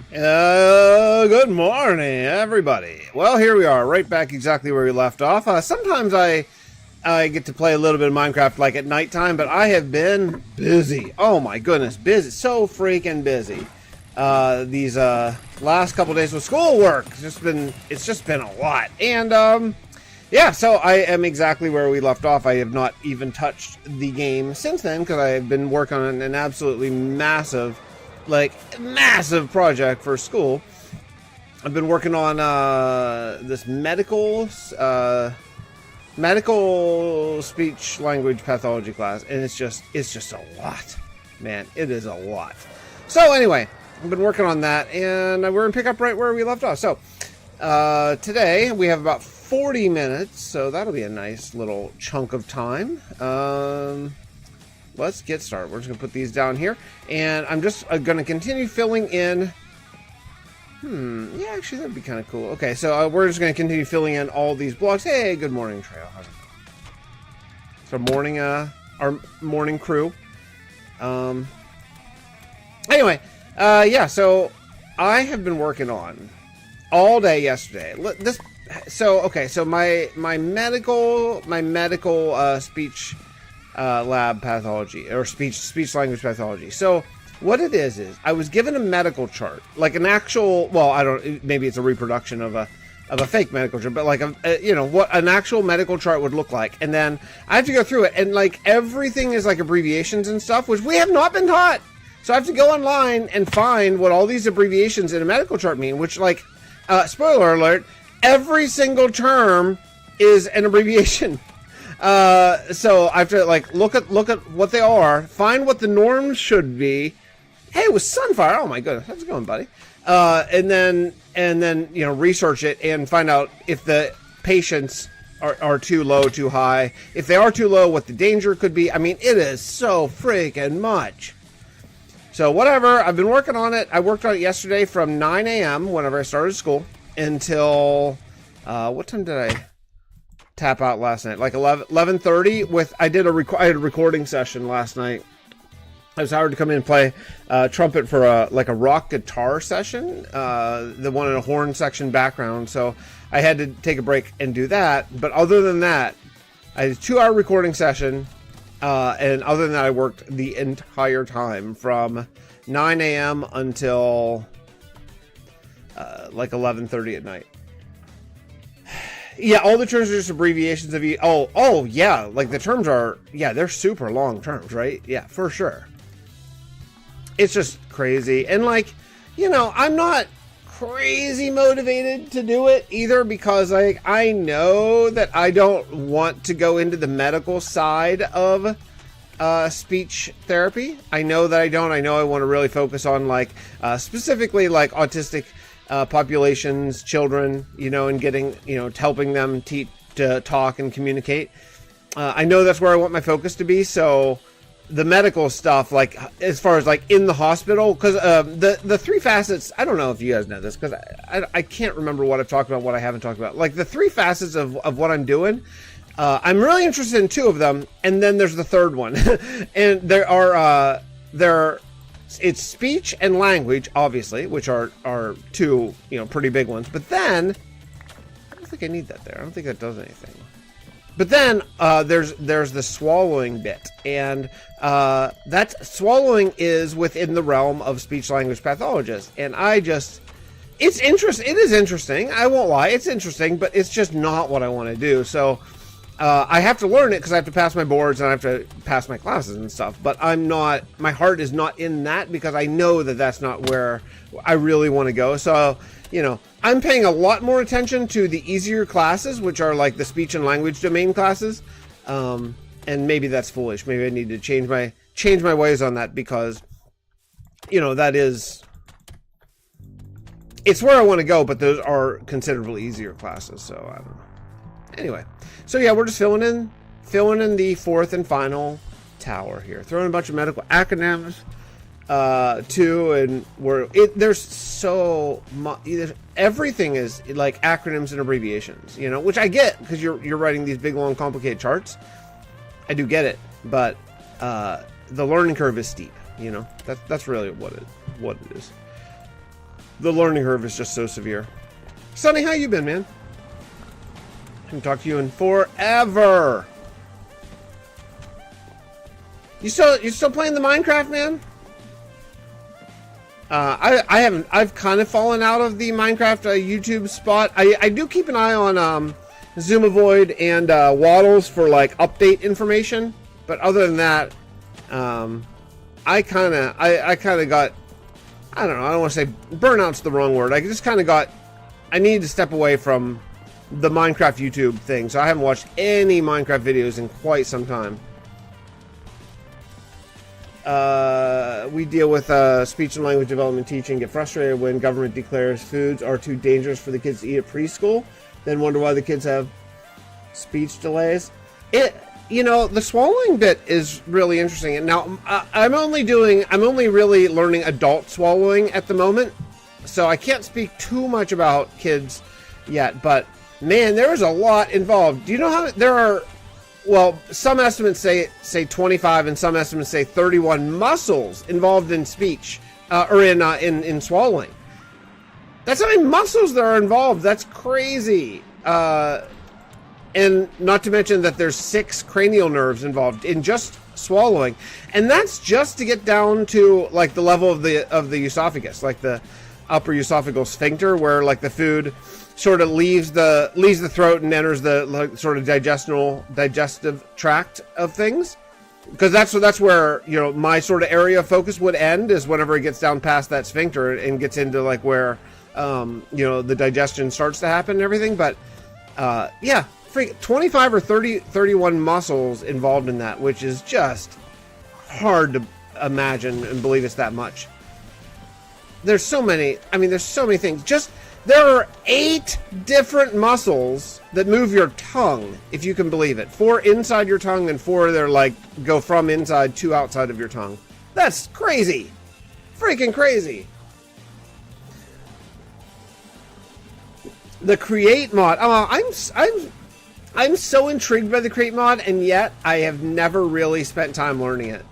Good morning, everybody. Well, here we are, right back exactly where we left off. Sometimes I get to play a little bit of Minecraft like at nighttime, but I have been busy. Oh my goodness, busy. So freaking busy. These last couple days with schoolwork. It's just been a lot. And yeah, so I am exactly where we left off. I have not even touched the game since then because I have been working on an absolutely massive project for school. I've been working on this medical speech language pathology class, and it's just a lot, man. It is a lot. So anyway, I've been working on that, and we're gonna pick up right where we left off. So today we have about 40 minutes, so that'll be a nice little chunk of time. Let's get started. We're just going to put these down here. And I'm just going to continue filling in. Yeah, actually, that'd be kind of cool. Okay, so we're just going to continue filling in all these blocks. Hey, good morning, Trail. How's it going? So morning, our morning crew. Anyway, yeah, so I have been working on all day yesterday. So my medical speech lab pathology or speech language pathology. So what it is I was given a medical chart, like an actual, well, maybe it's a reproduction of a fake medical chart, but like what an actual medical chart would look like. And then I have to go through it, and like everything is like abbreviations and stuff, which we have not been taught. So I have to go online and find what all these abbreviations in a medical chart mean, which, like, spoiler alert, every single term is an abbreviation. So I have to like look at what they are, find what the norms should be. Hey, it was Sunfire. Oh my goodness, how's it going, buddy? And then research it and find out if the patients are too low, too high. If they are too low, what the danger could be. I mean, it is so freaking much. So whatever, I've been working on it. I worked on it yesterday from 9 a.m. whenever I started school until what time did I tap out last night? Like 11:30. I had a recording session last night. I was hired to come in and play trumpet for a rock guitar session, the one in a horn section background. So I had to take a break and do that. But other than that, I had a 2-hour recording session, and other than that, I worked the entire time from 9 a.m. until like 11:30 at night. Yeah, all the terms are just abbreviations of you. Oh, yeah. Like the terms are, yeah, they're super long terms, right? Yeah, for sure. It's just crazy. And like, I'm not crazy motivated to do it either because I know that I don't want to go into the medical side of speech therapy. I know that I don't. I know I want to really focus on specifically like autistic populations, children, and getting, helping them to talk and communicate. I know that's where I want my focus to be. So the medical stuff, like as far as like in the hospital, because the 3 facets, I don't know if you guys know this because I can't remember what I've talked about, what I haven't talked about. Like the 3 facets of what I'm doing, I'm really interested in 2 of them, and then there's the third one, and it's speech and language, obviously, which are 2, pretty big ones. But then, I don't think I need that there. I don't think that does anything. But then there's the swallowing bit, and that swallowing is within the realm of speech language pathologists. And it's interesting. It is interesting. I won't lie. It's interesting, but it's just not what I want to do. So I have to learn it because I have to pass my boards and I have to pass my classes and stuff. But my heart is not in that because I know that that's not where I really want to go. So, I'm paying a lot more attention to the easier classes, which are like the speech and language domain classes. And maybe that's foolish. Maybe I need to change my ways on that because, it's where I want to go, but those are considerably easier classes. So I don't know. Anyway, so yeah, we're just filling in the 4th and final tower here, throwing a bunch of medical acronyms too, and there's so much. Everything is like acronyms and abbreviations, which I get because you're writing these big, long, complicated charts. I do get it, but the learning curve is steep. That's really what it is. the learning curve is just so severe. Sonny, how you been, man? Haven't talked to you in forever. You still playing the Minecraft, man? I haven't. I've kind of fallen out of the Minecraft YouTube spot. I do keep an eye on Zoomavoid and Waddles for like update information, but other than that, I kind of got. I don't know. I don't want to say burnout's the wrong word. I just kind of got. I need to step away from the Minecraft YouTube thing, so I haven't watched any Minecraft videos in quite some time. We deal with speech and language development teaching, get frustrated when government declares foods are too dangerous for the kids to eat at preschool, then wonder why the kids have speech delays. The swallowing bit is really interesting. And now I'm only really learning adult swallowing at the moment, so I can't speak too much about kids yet, but man, there is a lot involved. Do you know how there are? Well, some estimates say 25, and some estimates say 31 muscles involved in speech, or in swallowing. That's how many muscles there are involved. That's crazy. And not to mention that there's 6 cranial nerves involved in just swallowing, and that's just to get down to like the level of the esophagus, like the upper esophageal sphincter, where like the food sort of leaves the throat and enters the like, sort of digestive tract of things, because that's where my sort of area of focus would end, is whenever it gets down past that sphincter and gets into like where the digestion starts to happen and everything. But 25 or 31 muscles involved in that, which is just hard to imagine and believe it's that much. There's so many things. There are 8 different muscles that move your tongue, if you can believe it. 4 inside your tongue and 4 that are like go from inside to outside of your tongue. That's crazy. Freaking crazy. The Create mod. I'm so intrigued by the Create mod, and yet I have never really spent time learning it.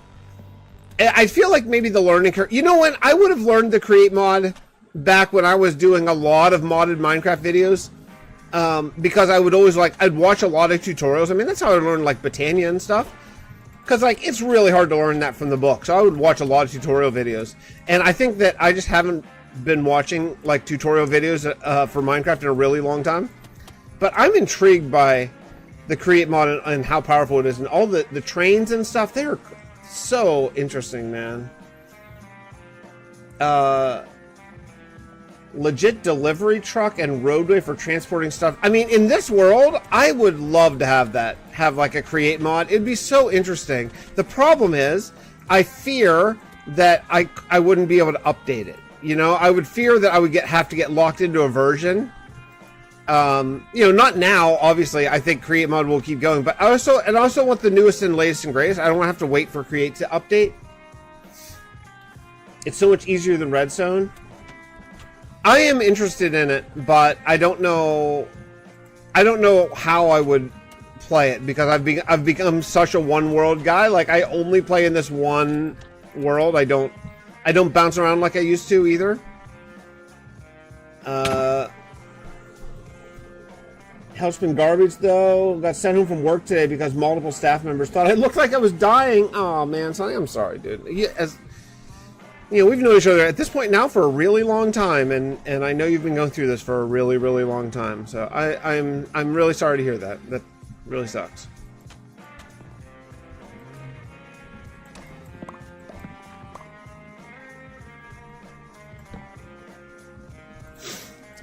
I feel like maybe the learning curve. You know when I would have learned the Create mod back when I was doing a lot of modded Minecraft videos, because I would always I'd watch a lot of tutorials. I mean, that's how I learned like Botania and stuff, because like it's really hard to learn that from the book. So I would watch a lot of tutorial videos, and I think that I just haven't been watching like tutorial videos for Minecraft in a really long time. But I'm intrigued by the Create mod and how powerful it is, and all the trains and stuff. They're so interesting, man. Legit delivery truck and roadway for transporting stuff. I mean, in this world, I would love to have that. Have like a Create mod. It'd be so interesting. The problem is, I fear that I wouldn't be able to update it. I would fear that I would have to get locked into a version. Not now, obviously. I think Create mod will keep going, but I also want the newest and latest and greatest. I don't want to have to wait for Create to update. It's so much easier than Redstone. I am interested in it, but I don't know how I would play it, because I've become such a one world guy. Like, I only play in this one world. I don't bounce around like I used to either. Help's been garbage though. Got sent home from work today because multiple staff members thought I looked like I was dying. Oh man, Sonny, I'm sorry, dude. We've known each other at this point now for a really long time, and I know you've been going through this for a really, really long time. So I'm really sorry to hear that. That really sucks.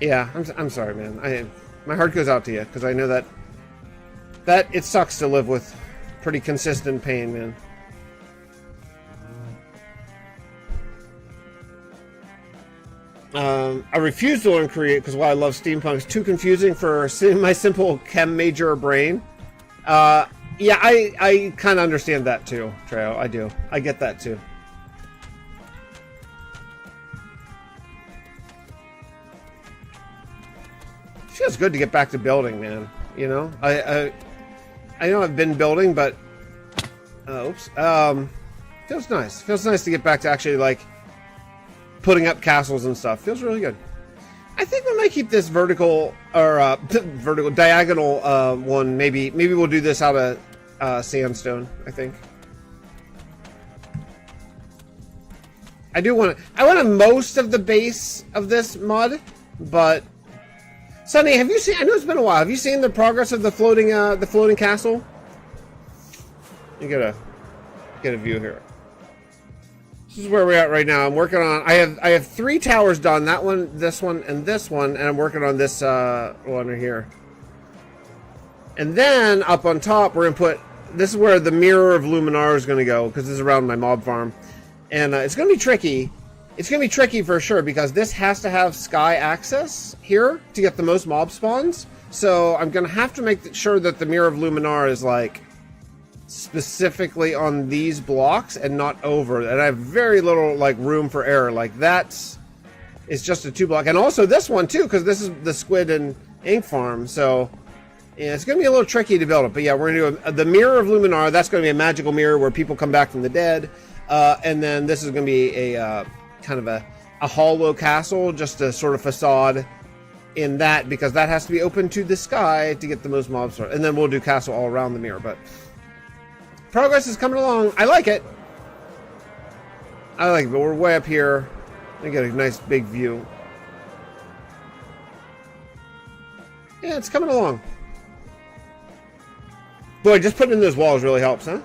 Yeah, I'm sorry, man. My heart goes out to you, because I know that it sucks to live with pretty consistent pain, man. I refuse to learn Create because while I love steampunk, it's too confusing for my simple chem major brain. Yeah, I kind of understand that too, Treo. I do. I get that too. Feels good to get back to building, man. I know I've been building, but feels nice. Feels nice to get back to actually like putting up castles and stuff. Feels really good. I think we might keep this vertical or vertical diagonal one. Maybe we'll do this out of sandstone. I think. I want most of the base of this mud, but Sonny, have you seen? I know it's been a while. Have you seen the progress of the floating castle? You get a view here. This is where we're at right now. I'm working on. I have 3 towers done. That one, this one, and I'm working on this one right here. And then up on top, we're gonna put. This is where the mirror of Luminar is gonna go because this is around my mob farm, and it's gonna be tricky. It's gonna be tricky for sure because this has to have sky access here to get the most mob spawns. So I'm gonna have to make sure that the mirror of Luminar is like specifically on these blocks and not over. And I have very little like room for error. Like it's just a 2 block, and also this one too because this is the squid and ink farm. So yeah, it's gonna be a little tricky to build it. But yeah, we're gonna do the mirror of Luminar. That's gonna be a magical mirror where people come back from the dead. And then this is gonna be a kind of a hollow castle, just a sort of facade in that, because that has to be open to the sky to get the most mobs. And then we'll do castle all around the mirror. But progress is coming along. I like it. But we're way up here. I get a nice big view. Yeah, it's coming along. Boy, just putting in those walls really helps, huh?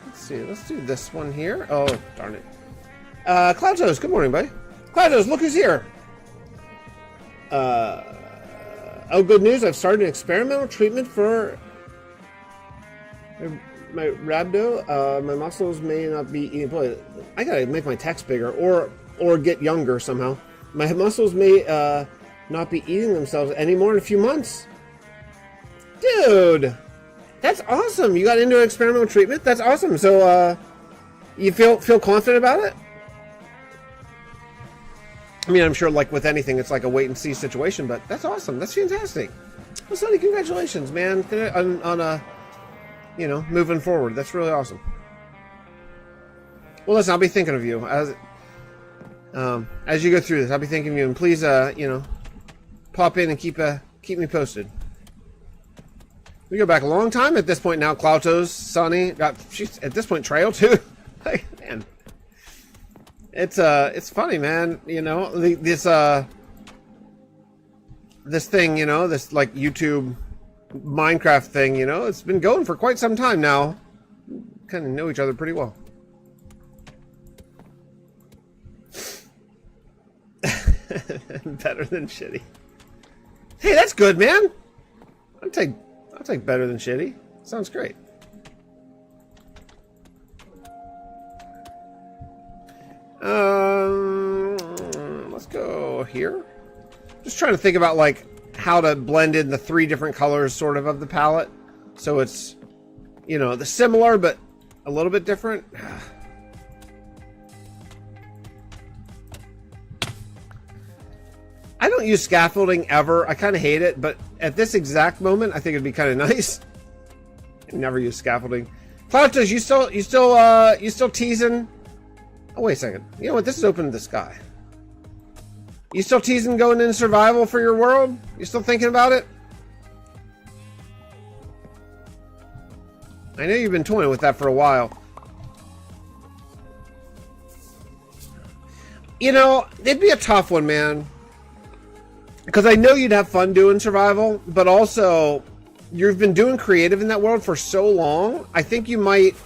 Let's see. Let's do this one here. Oh, darn it. Cloudtoes, good morning, buddy. Cloudtoes, look who's here. Oh, good news. I've started an experimental treatment for my rhabdo. My muscles may not be eating. Boy, I gotta make my text bigger or get younger somehow. My muscles may not be eating themselves anymore in a few months. Dude! That's awesome. You got into experimental treatment? That's awesome. So, you feel confident about it? I mean, I'm sure like with anything, it's like a wait and see situation, but that's awesome. That's fantastic. Well, Sonny, congratulations, man. On moving forward. That's really awesome. Well, listen, I'll be thinking of you as you go through this. I'll be thinking of you, and please, pop in and keep me posted. We go back a long time at this point now. Cloutos, Sonny, she's at this point Trail too. Like, man, it's funny, man. You know, this thing, this like YouTube Minecraft thing. It's been going for quite some time now. Kind of know each other pretty well. Better than shitty. Hey, that's good, man. I'll take better than shitty. Sounds great. Let's go here. Just trying to think about like how to blend in the 3 different colors sort of the palette. So it's, the similar but a little bit different. I don't use scaffolding ever. I kind of hate it, but at this exact moment, I think it'd be kind of nice. I never use scaffolding. Cloutos, you still teasing? Oh, wait a second. You know what? This is open to the sky. You still teasing going into survival for your world? You still thinking about it? I know you've been toying with that for a while. It'd be a tough one, man. Because I know you'd have fun doing survival, but also you've been doing creative in that world for so long. I think you might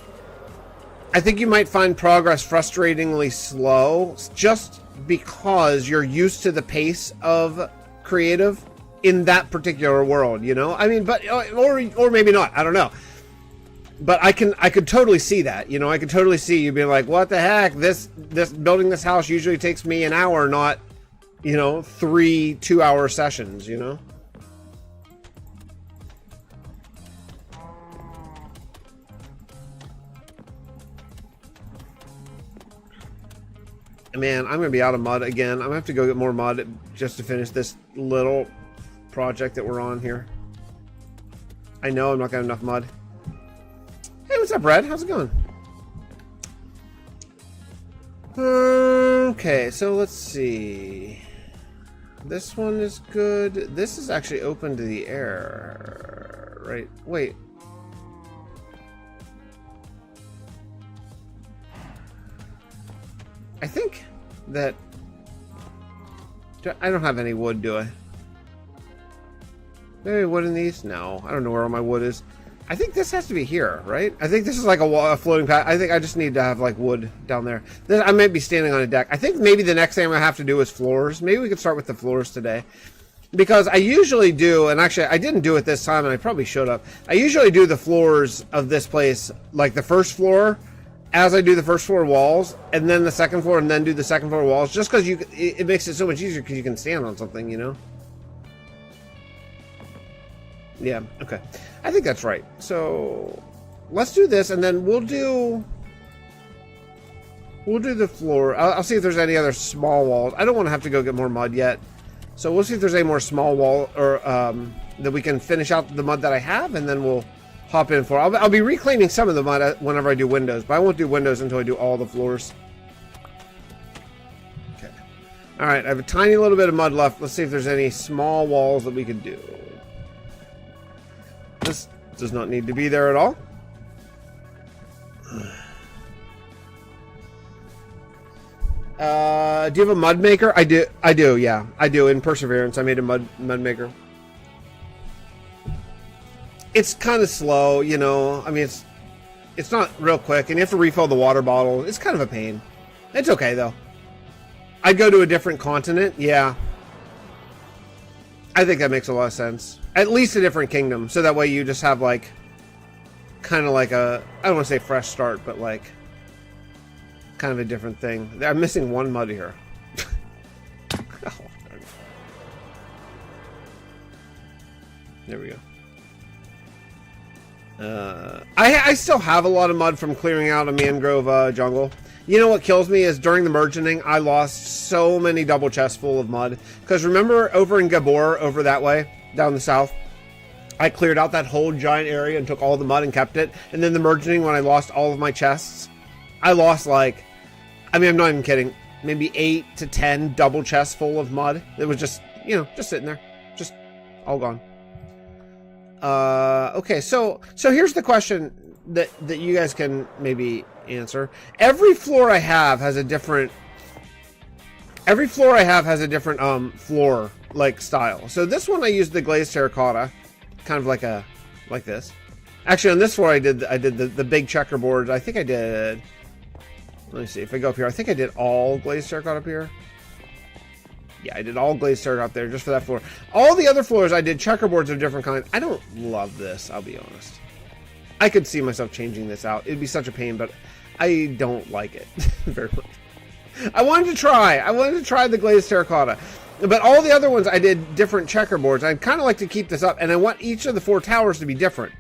find progress frustratingly slow just because you're used to the pace of creative in that particular world, I mean, but or maybe not. I don't know. But I could totally see that. I could totally see you being like, "What the heck? This building this house usually takes me an hour, not 3 2-hour sessions, Man, I'm gonna be out of mud again. I'm gonna have to go get more mud just to finish this little project that we're on here. I know I'm not gonna have enough mud. Hey, what's up, Brad? How's it going? Okay, so let's see. This one is good. This is actually open to the air. Right, wait. I think that... I don't have any wood, do I? Any wood in these? No, I don't know where all my wood is. I think this has to be here, right? I think this is like a floating pad. I think I just need to have like wood down there. I might be standing on a deck. I think maybe the next thing I'm gonna have to do is floors. Maybe we could start with the floors today. Because I usually do, and actually I didn't do it this time, and I probably should have. I usually do the floors of this place, like the first floor, as I do the first floor walls, and then the second floor, and then do the second floor walls, just because it makes it so much easier because you can stand on something, you know? Yeah, okay. I think that's right. So let's do this, and then we'll do the floor. I'll see if there's any other small walls. I don't want to have to go get more mud yet. So we'll see if there's any more small wall or that we can finish out the mud that I have, and then we'll hop in for. I'll be reclaiming some of the mud whenever I do windows, but I won't do windows until I do all the floors. Okay. All right, I have a tiny little bit of mud left. Let's see if there's any small walls that we could do. This does not need to be there at all. Do you have a mud maker? I do, yeah. I do. In Perseverance, I made a mud maker. It's kind of slow, you know. I mean, it's not real quick, and you have to refill the water bottle. It's kind of a pain. It's okay, though. I'd go to a different continent, yeah. I think that makes a lot of sense. At least a different kingdom, so that way you just have, like, kind of like a, I don't want to say fresh start, but, like, kind of a different thing. I'm missing one mud here. Oh, there we go. I still have a lot of mud from clearing out a mangrove jungle. You know what kills me is during the mergening, I lost so many double chests full of mud. Because remember over in Gabor, over that way, down the south, I cleared out that whole giant area and took all the mud and kept it. And then the mergening, when I lost all of my chests, I lost like, I mean, I'm not even kidding, maybe 8 to 10 double chests full of mud. It was just, you know, just sitting there, just all gone. Okay, so here's the question that you guys can maybe answer. Every floor I have has a different floor like style. So this one I used the glazed terracotta, kind of like this. Actually, on this floor I did the big checkerboard. I think I did. Let me see if I go up here. I think I did all glazed terracotta up here. Yeah, I did all glazed terracotta up there just for that floor. All the other floors I did checkerboards of different kinds. I don't love this, I'll be honest. I could see myself changing this out. It'd be such a pain, but I don't like it very much. I wanted to try the glazed terracotta. But all the other ones I did different checkerboards. I'd kind of like to keep this up, and I want each of the 4 towers to be different.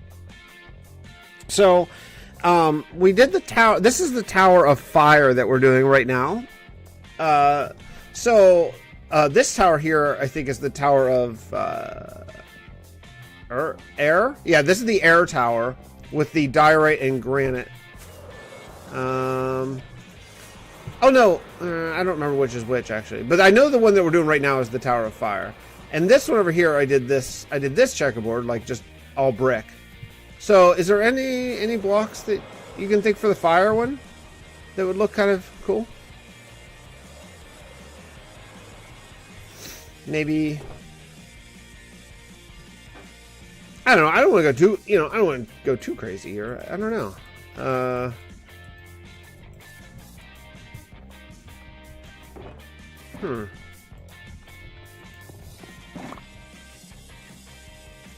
So, we did the tower. This is the tower of fire that we're doing right now. This tower here, I think, is the tower of air. Yeah, this is the air tower with the diorite and granite. Oh no, I don't remember which is which actually, but I know the one that we're doing right now is the tower of fire. And this one over here, I did this checkerboard, like just all brick. So, is there any blocks that you can think for the fire one that would look kind of cool? Maybe, I don't know. I don't want to go too, I don't want to go too crazy here. I don't know.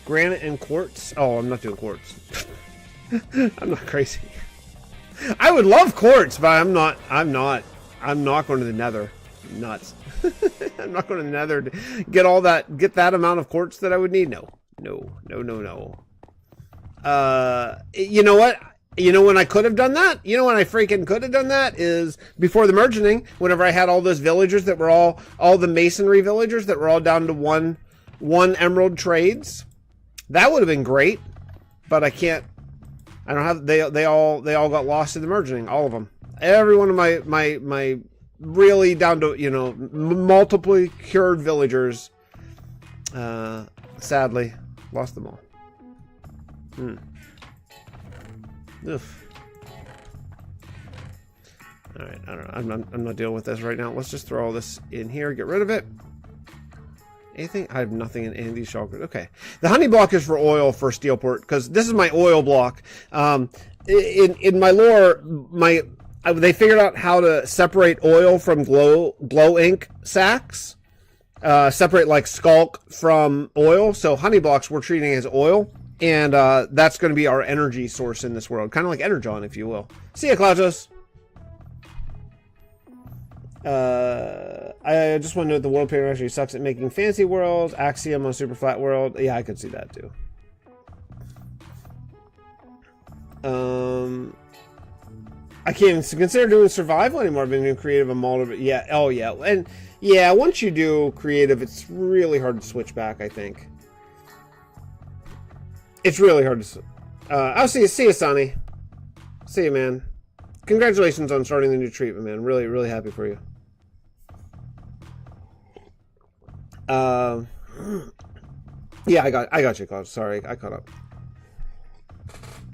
Granite and quartz. Oh, I'm not doing quartz. I'm not crazy. I would love quartz, but I'm not going to the nether. Nuts. I'm not going to the nether to get that amount of quartz that I would need. No. You know what? You know when I could have done that? You know when I freaking could have done that is before the mergening, whenever I had all those villagers that were all the masonry villagers that were all down to one emerald trades. That would have been great. but I can't. I don't have. They all got lost in the merging. All of them. Every one of my really down to, you know, multiply cured villagers. Sadly, lost them all. Oof. All right, I don't know. I'm not dealing with this right now. Let's just throw all this in here. Get rid of it. Anything? I have nothing in any of these shulkers. Okay. The honey block is for oil for Steelport, because this is my oil block. In my lore, they figured out how to separate oil from glow ink sacks. Separate like skulk from oil. So honey blocks we're treating as oil. And that's going to be our energy source in this world. Kind of like Energon, if you will. See ya, Klausos. I just want to note the world painter actually sucks at making fancy worlds. Axiom on super flat world. Yeah, I could see that too. I can't even consider doing survival anymore. I've been doing creative and multiple. Yeah. Oh yeah. And yeah, once you do creative, it's really hard to switch back, I think. It's really hard to. I'll see you, Sonny. See you, man. Congratulations on starting the new treatment, man. Really, really happy for you. Yeah, I got you, Claude. Sorry, I caught up.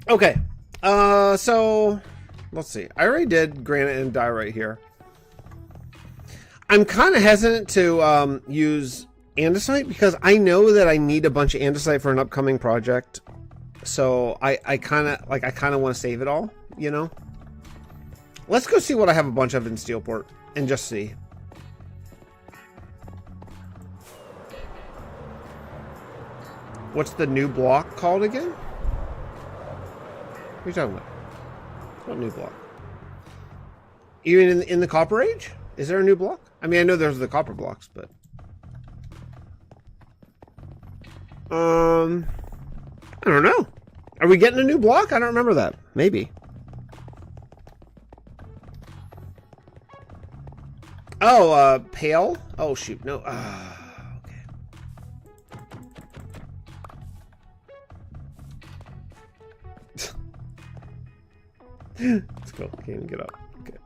Okay. So let's see. I already did granite and diorite here. I'm kind of hesitant to use andesite because I know that I need a bunch of andesite for an upcoming project. So I kind of want to save it all, you know. Let's go see what I have a bunch of in Steelport and just see. What's the new block called again? What are you talking about? What new block? Even in the Copper Age? Is there a new block? I mean, I know there's the copper blocks, but I don't know. Are we getting a new block? I don't remember that. Maybe. Oh, pale? Oh, shoot. No. Okay. Let's go. Can't even get up. Okay.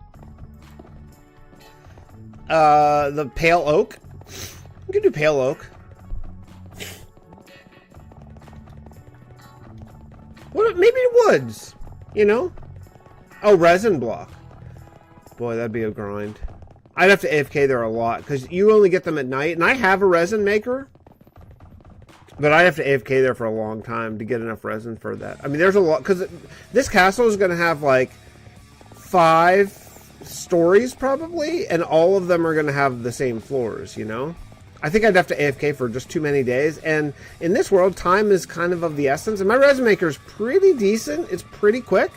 The pale oak. We can do pale oak. What? Maybe woods. You know? Oh, resin block. Boy, that'd be a grind. I'd have to AFK there a lot, because you only get them at night, and I have a resin maker, but I have to AFK there for a long time to get enough resin for that. I mean, there's a lot, because this castle is going to have, like, 5 stories, probably, and all of them are going to have the same floors, you know? I think I'd have to AFK for just too many days, and in this world, time is kind of the essence, and my resin maker is pretty decent. It's pretty quick.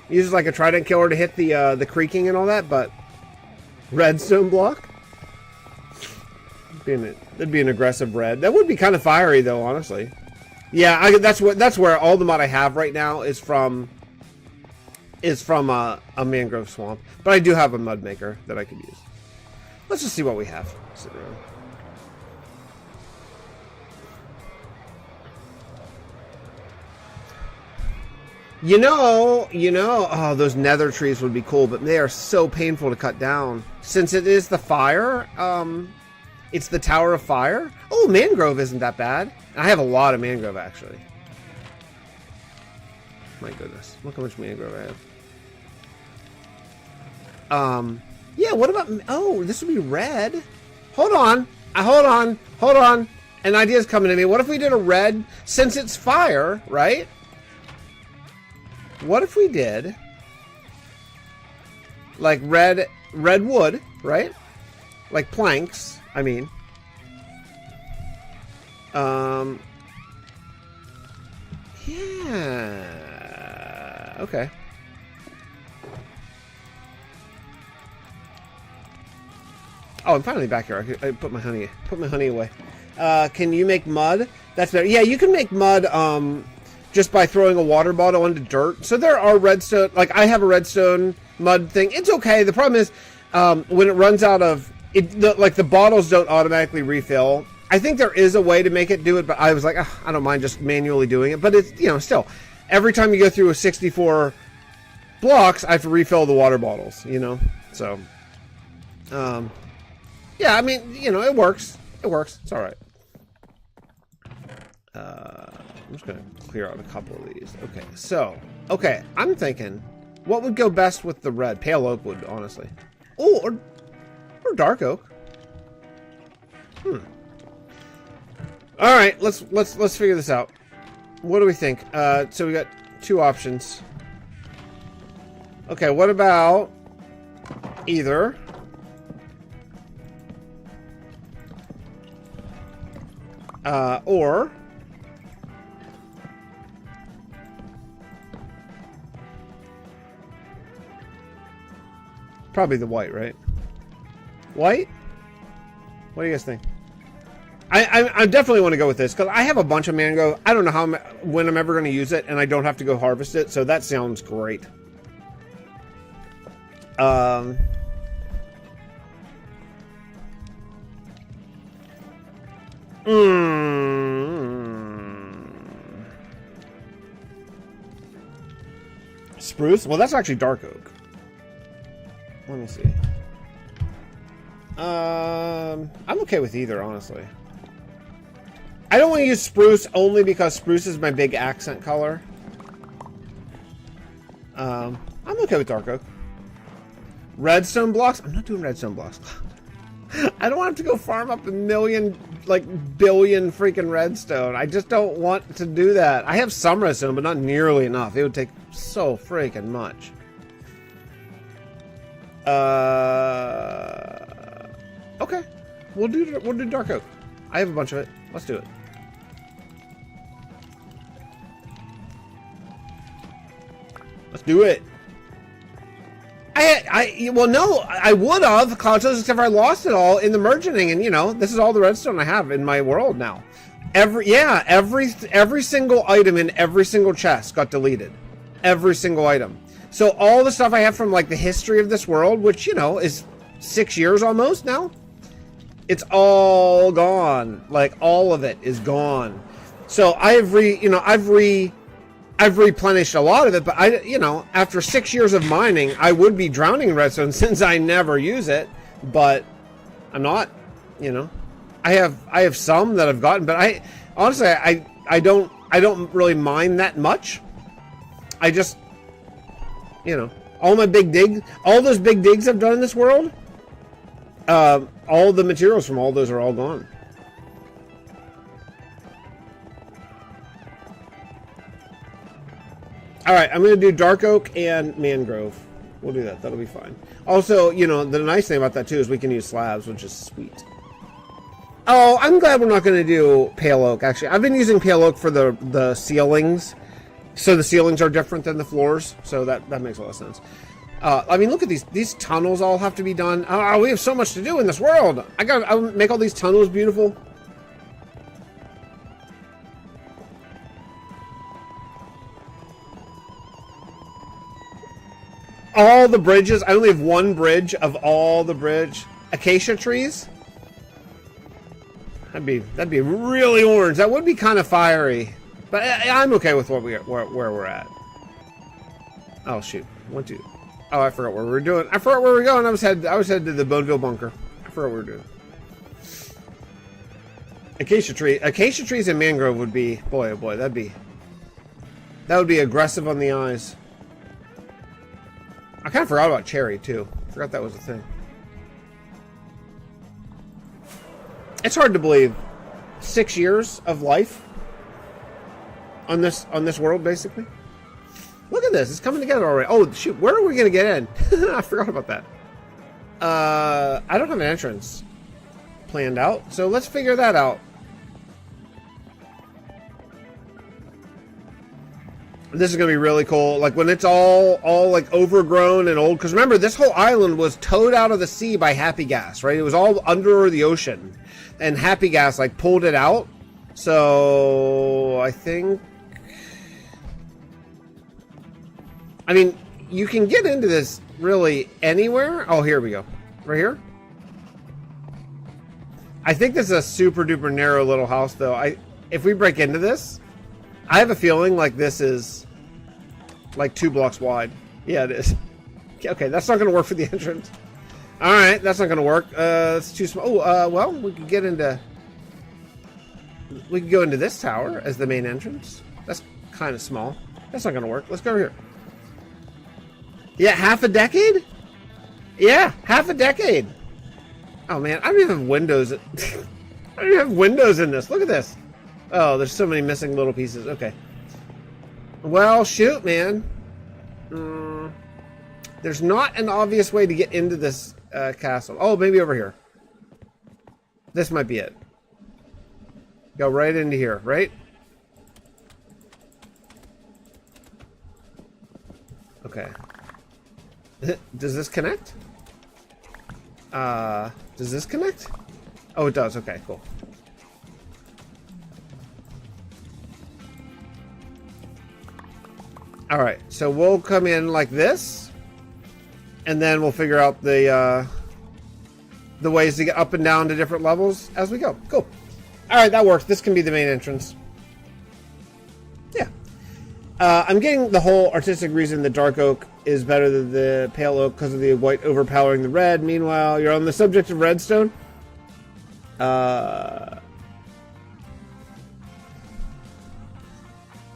It uses, like, a trident killer to hit the creaking and all that, but redstone block? That'd be an aggressive red. That would be kind of fiery, though, honestly. Yeah, that's where all the mod I have right now is from a mangrove swamp. But I do have a mud maker that I could use. Let's just see what we have. Sit around. You know, oh, those nether trees would be cool, but they are so painful to cut down. Since it is the fire, it's the Tower of Fire. Oh, mangrove isn't that bad. I have a lot of mangrove, actually. My goodness, look how much mangrove I have. Yeah, what about, oh, this would be red. Hold on, hold on. An idea's coming to me. What if we did a red, since it's fire, right? What if we did like red wood, right? Like planks, I mean. Yeah. Okay. Oh, I'm finally back here. I put my honey away. Can you make mud? That's better. Yeah, you can make mud just by throwing a water bottle into dirt. So there are redstone, like I have a redstone mud thing. It's okay. The problem is when it runs out of, like the bottles don't automatically refill I think there is a way to make it do it, but I was like, oh, I don't mind just manually doing it. But it's, you know, still, every time you go through a 64 blocks, I have to refill the water bottles, you know? So, yeah, I mean, you know, it works. It works. It's all right. I'm just going to clear out a couple of these. Okay, so, okay, I'm thinking, what would go best with the red? Pale oak would, honestly. Oh, or dark oak. All right, let's figure this out. What do we think? So we got two options. Okay, what about either or probably the white, right? White? What do you guys think? I definitely want to go with this because I have a bunch of mango. I don't know when I'm ever going to use it, and I don't have to go harvest it, so that sounds great. Spruce? Well, that's actually dark oak. Let me see. I'm okay with either, honestly. I don't want to use spruce only because spruce is my big accent color. I'm okay with dark oak. Redstone blocks? I'm not doing redstone blocks. I don't want to go farm up a million, like, billion freaking redstone. I just don't want to do that. I have some redstone, but not nearly enough. It would take so freaking much. Okay. We'll do dark oak. I have a bunch of it. Let's do it. Let's do it. Well, no, I would have, except I lost it all in the merging, and you know, this is all the redstone I have in my world now. Every single item in every single chest got deleted. Every single item. So all the stuff I have from like the history of this world, which you know is 6 years almost now, it's all gone. Like all of it is gone. So I've replenished a lot of it, but after 6 years of mining, I would be drowning in redstone since I never use it, but I'm not, you know. I have some that I've gotten, but I honestly I don't really mind that much. I just, you know, all those big digs I've done in this world, all the materials from all those are all gone. All right, I'm going to do dark oak and mangrove. We'll do that. That'll be fine. Also, you know, the nice thing about that, too, is we can use slabs, which is sweet. Oh, I'm glad we're not going to do pale oak, actually. I've been using pale oak for the ceilings. So the ceilings are different than the floors. So that makes a lot of sense. I mean, look at these tunnels all have to be done. Oh, we have so much to do in this world. I'll make all these tunnels beautiful. All the bridges. I only have one bridge of all the bridge. Acacia trees. That'd be really orange. That would be kind of fiery, but I'm okay with where we're at. Oh shoot! Oh, I forgot what we were doing. I forgot where we were going. I was headed to the Boneville bunker. I forgot what we were doing. Acacia trees and mangrove would be, boy oh boy, that would be aggressive on the eyes. I kind of forgot about cherry too. Forgot that was a thing. It's hard to believe 6 years of life on this world, basically. Look at this. It's coming together already. Oh, shoot. Where are we going to get in? I forgot about that. I don't have an entrance planned out, so let's figure that out. This is going to be really cool. Like, when it's all like, overgrown and old. Because remember, this whole island was towed out of the sea by Happy Gas, right? It was all under the ocean. And Happy Gas, like, pulled it out. So, I think... I mean, you can get into this really anywhere. Oh, here we go. Right here? I think this is a super duper narrow little house, though. If we break into this, I have a feeling like this is like 2 blocks wide. Yeah, it is. Okay, that's not going to work for the entrance. All right, that's not going to work. It's too small. Oh, well, we could get into. We could go into this tower as the main entrance. That's kind of small. That's not going to work. Let's go over here. Yeah, half a decade? Yeah, half a decade. Oh, man, I don't even have windows. I don't even have windows in this. Look at this. Oh, there's so many missing little pieces. Okay. Well, shoot, man. There's not an obvious way to get into this castle. Oh, maybe over here. This might be it. Go right into here, right? Okay. Does this connect? Does this connect? Oh, it does. Okay, cool. All right, so we'll come in like this, and then we'll figure out the ways to get up and down to different levels as we go. Cool. All right, that works. This can be the main entrance. Yeah. I'm getting the whole artistic reason the dark oak is better than the pale oak because of the white overpowering the red. Meanwhile, you're on the subject of redstone.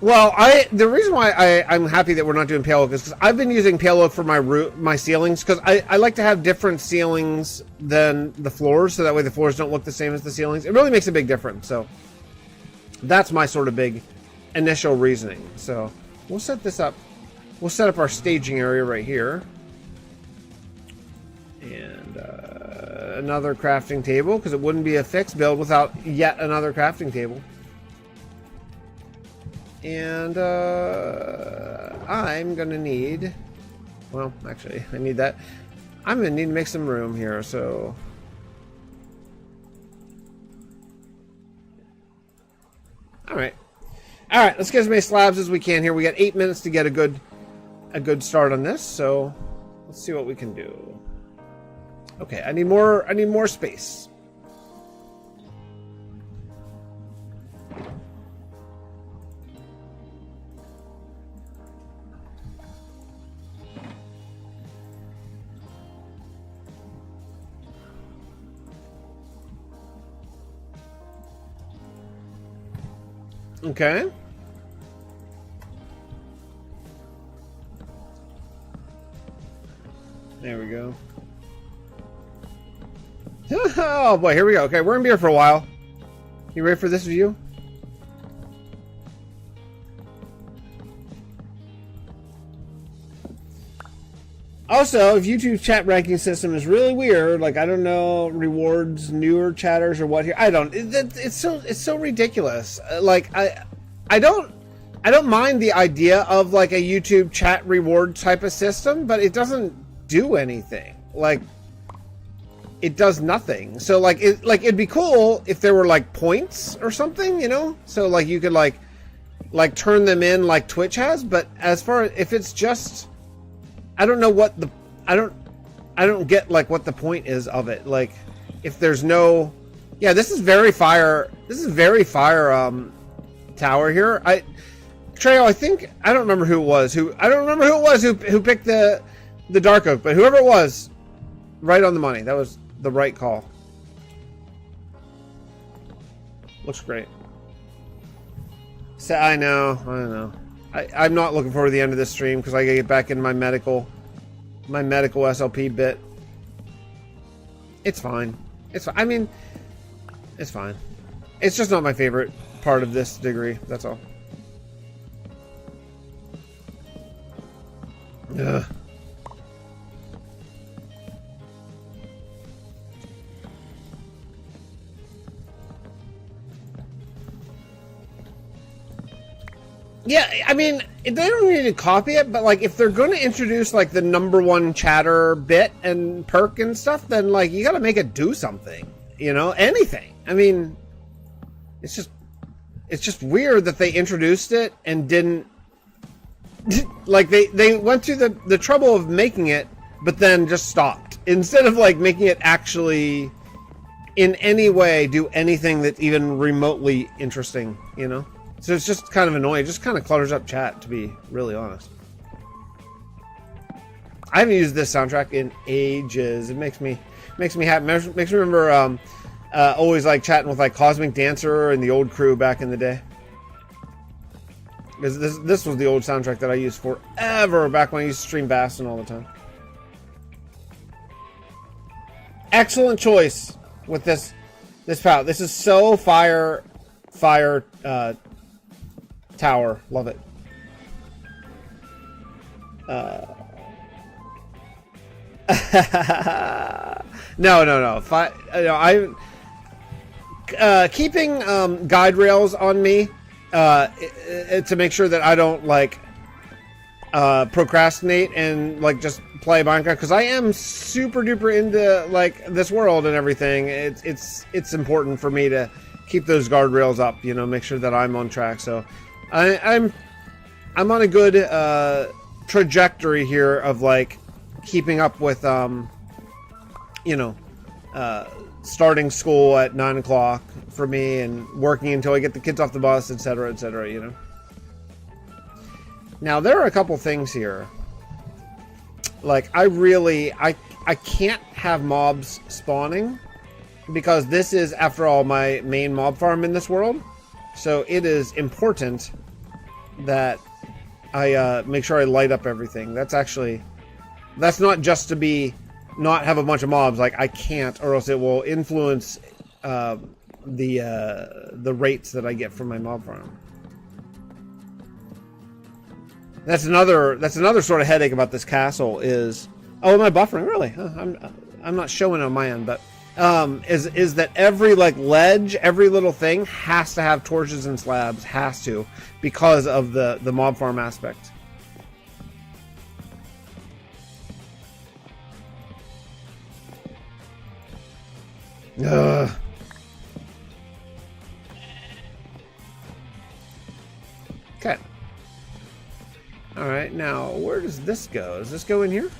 Well, the reason why I'm happy that we're not doing pale oak is because I've been using pale oak for my ceilings, because I like to have different ceilings than the floors, so that way the floors don't look the same as the ceilings. It really makes a big difference. So that's my sort of big initial reasoning. So we'll set this up. We'll set up our staging area right here, and another crafting table, because it wouldn't be a fixed build without yet another crafting table. And I'm gonna need, well, actually, I need that. I'm gonna need to make some room here, so. All right, let's get as many slabs as we can here. We got 8 minutes to get a good start on this, so let's see what we can do. Okay, I need more space. Okay. There we go. Oh boy, here we go. Okay, we're gonna be here for a while. You ready for this view? Also, if YouTube's chat ranking system is really weird, like I don't know, rewards newer chatters or what here, I don't. It's so ridiculous. Like I don't mind the idea of like a YouTube chat reward type of system, but it doesn't do anything. Like it does nothing. So like it'd be cool if there were like points or something, you know? So like you could like turn them in like Twitch has, but as far as if it's just, I don't know what the I don't get like what the point is of it. Like if there's no, yeah, this is very fire tower here. Trail, I think I don't remember who it was who picked the dark oak, but whoever it was, right on the money. That was the right call. Looks great. So I know. I'm not looking forward to the end of this stream because I gotta get back in my medical SLP bit. It's fine. I mean, it's fine. It's just not my favorite part of this degree. That's all. Ugh. Yeah, I mean, they don't need to copy it, but like if they're going to introduce like the #1 chatter bit and perk and stuff, then like you got to make it do something, you know, anything. I mean, it's just weird that they introduced it and didn't like they went through the trouble of making it, but then just stopped instead of like making it actually in any way do anything that's even remotely interesting, you know? So it's just kind of annoying. It just kind of clutters up chat, to be really honest. I haven't used this soundtrack in ages. It makes me happy. Makes me remember always like chatting with like Cosmic Dancer and the old crew back in the day. Because this was the old soundtrack that I used forever back when I used to stream Bastion all the time. Excellent choice with this palette. This is so fire tower. Love it. No. Keeping guide rails on me to make sure that I don't like procrastinate and like just play Minecraft, because I am super duper into like this world and everything. It's important for me to keep those guardrails up, you know, make sure that I'm on track. So I'm on a good trajectory here of like keeping up with you know, starting school at 9 o'clock for me and working until I get the kids off the bus, etc., you know. Now there are a couple things here. Like I can't have mobs spawning because this is, after all, my main mob farm in this world. So it is important that I make sure I light up everything. That's not just to be not have a bunch of mobs. Like I can't, or else it will influence the rates that I get from my mob farm. That's another sort of headache about this castle is, oh, am I buffering? Really? I'm not showing on my end, but is that every like ledge, every little thing has to have torches and slabs, has to, because of the mob farm aspect. Ugh. Okay. All right, now where does this go? Does this go in here?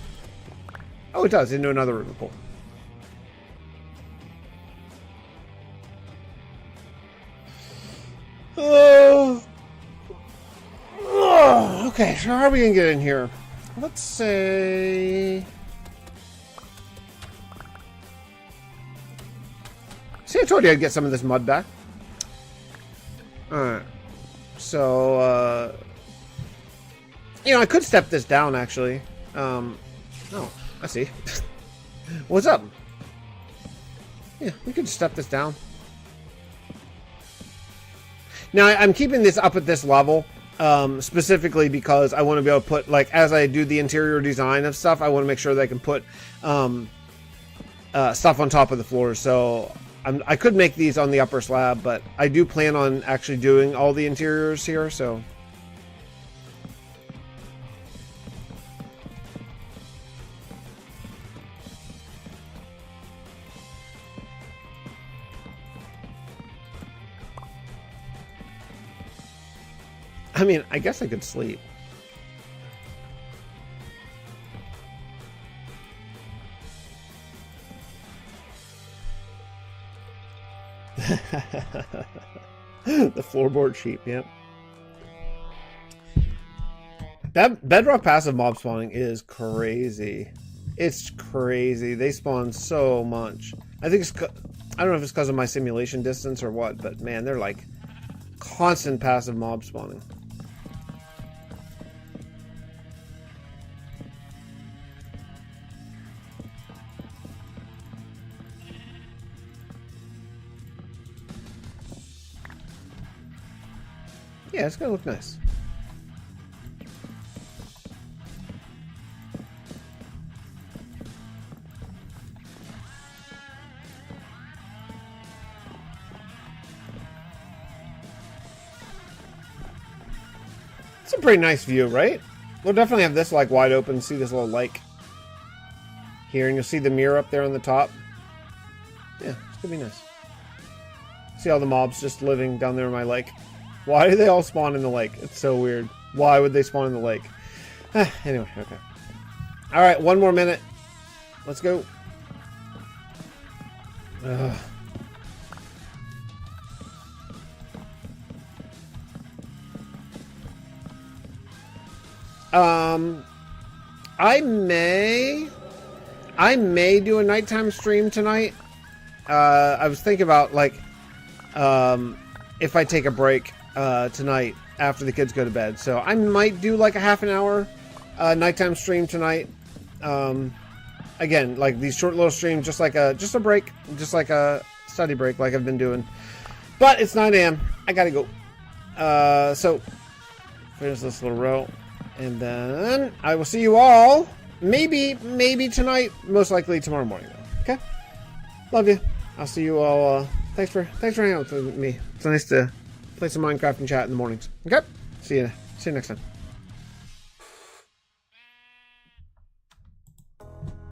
Oh, it does, into another room. Cool. Okay, so how are we gonna get in here? Let's say... See, I told you I'd get some of this mud back. Alright. So, you know, I could step this down, actually. Oh, I see. What's up? Yeah, we could step this down. Now, I'm keeping this up at this level, specifically because I want to be able to put, like, as I do the interior design of stuff, I want to make sure that I can put stuff on top of the floors. So I could make these on the upper slab, but I do plan on actually doing all the interiors here, so... I mean, I guess I could sleep. The floorboard sheep, yep. That bedrock passive mob spawning is crazy. It's crazy. They spawn so much. I think it's... I don't know if it's because of my simulation distance or what, but man, they're like constant passive mob spawning. Yeah, it's gonna look nice. It's a pretty nice view, right? We'll definitely have this like wide open, see this little lake here, and you'll see the mirror up there on the top. Yeah, it's gonna be nice. See all the mobs just living down there in my lake. Why do they all spawn in the lake? It's so weird. Why would they spawn in the lake? Anyway, okay. Alright, one more minute. Let's go. I may do a nighttime stream tonight. I was thinking about, like, if I take a break tonight after the kids go to bed. So I might do like a half an hour nighttime stream tonight. Again, like these short little streams, just a break, just like a study break, like I've been doing. But it's 9 a.m. I gotta go. So finish this little row, and then I will see you all. Maybe tonight. Most likely tomorrow morning, though. Okay. Love you. I'll see you all. Thanks for hanging out with me. It's nice to play some Minecraft and chat in the mornings. Okay. See you next time.